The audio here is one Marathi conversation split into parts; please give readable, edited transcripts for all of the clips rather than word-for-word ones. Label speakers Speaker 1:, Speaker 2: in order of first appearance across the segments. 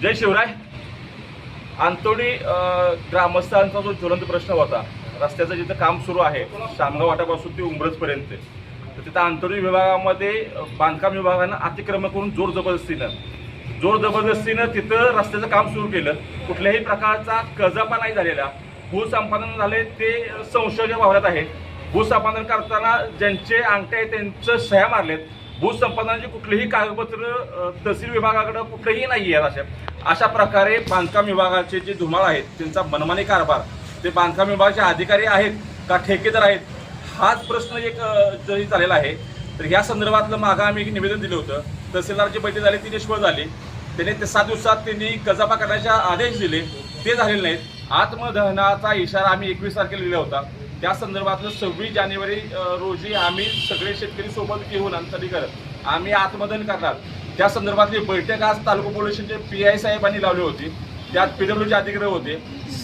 Speaker 1: जय शिवराय। अंतोडी ग्रामस्थांचा जो ज्वलंत प्रश्न होता, रस्त्याचं जिथं काम सुरू आहे शामगाव वाटापासून ते उंब्रजपर्यंत, तर तिथं अंतोडी विभागामध्ये बांधकाम विभागानं अतिक्रमण करून जोर जबरदस्तीनं तिथं रस्त्याचं काम सुरू केलं। कुठल्याही प्रकारचा कजापा नाही झालेला, भूसंपादन झाले ते संशय वावरत आहे। भूसंपादन करताना ज्यांचे अंगठे आहेत त्यांचं सह्या मारलेत। भूसंपादनाची कुठलीही कागदपत्र तहसील विभागाकडे कुठलेही नाही आहेत। अशा प्रकारे बांधकाम विभागाचे जे धुमाळ आहेत त्यांचा मनमानी कारभार, ते बांधकाम विभागाचे अधिकारी आहेत का ठेकेदार आहेत, हाच प्रश्न एक जरी झालेला आहे। तर ह्या संदर्भातलं मागं आम्ही एक निवेदन दिलं होतं। तहसीलदारची बैठक झाली, ती निष्फळ झाली। त्यांनी ते 7 दिवसात त्यांनी कजापा करण्याचे आदेश दिले, ते झालेले नाहीत। आत्मदहनाचा इशारा आम्ही 21 तारखेला दिला होता। त्या संदर्भातलं 26 जानेवारी रोजी आम्ही सगळे शेतकरी सोबत घेऊन अंतरी करत आम्ही आत्मदहन करणार। त्या संदर्भातली बैठक आज तालुका पोलीस स्टेशनचे PI साहेबांनी लावली होती। त्यात PWचे अधिकारी होते।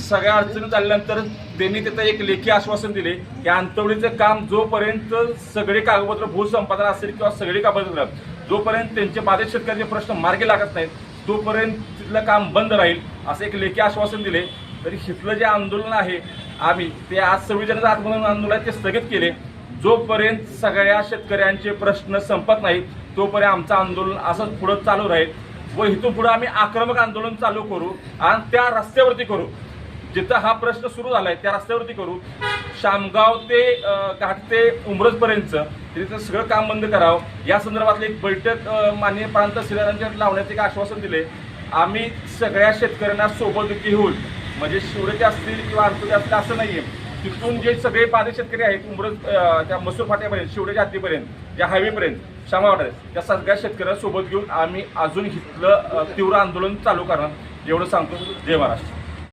Speaker 1: सगळ्या अडचणी झाल्यानंतर त्यांनी तिथं एक लेखी आश्वासन दिले की अंतवडीचं काम जोपर्यंत सगळे कागदपत्र भूसंपादन असेल किंवा सगळे कागदपत्र जोपर्यंत त्यांचे बाधित शेतकऱ्यांचे प्रश्न मार्गी लागत नाहीत तोपर्यंत तिथलं काम बंद राहील, असं एक लेखी आश्वासन दिले। तरी हिथलं जे आंदोलन आहे आम्ही ते आज 26 जानेवारी आत्मदहन आंदोलन आहे ते स्थगित केले। जोपर्यंत सगळ्या शेतकऱ्यांचे प्रश्न संपत नाहीत तोपर्यंत आमचं आंदोलन असंच पुढे चालू राहील व इथून पुढे आम्ही आक्रमक आंदोलन चालू करू आणि त्या रस्त्यावरती करू। जिथं हा प्रश्न सुरू झालाय त्या रस्त्यावरती करू। शामगाव ते घाट ते उंब्रजपर्यंत तिथं सगळं काम बंद करावं। या संदर्भातली एक बैठक माननीय प्रांत तहसीलदारांच्या लावण्याचे एक आश्वासन दिले। आम्ही सगळ्या शेतकऱ्यांना सोबत घेऊन, म्हणजे शिवड्याचे असतील किंवा अंतोडी असतील असं नाहीये, तिथून जे सगळे बाधित शेतकरी आहेत उंब्रज त्या मसूर फाट्यापर्यंत शिवड्याच्या हद्दीपर्यंत ज्या हायवेपर्यंत शामगाव त्या सगळ्या शेतकऱ्यांसोबत घेऊन आम्ही अजून इथलं तीव्र आंदोलन चालू करणार, एवढं सांगतो। जय महाराष्ट्र।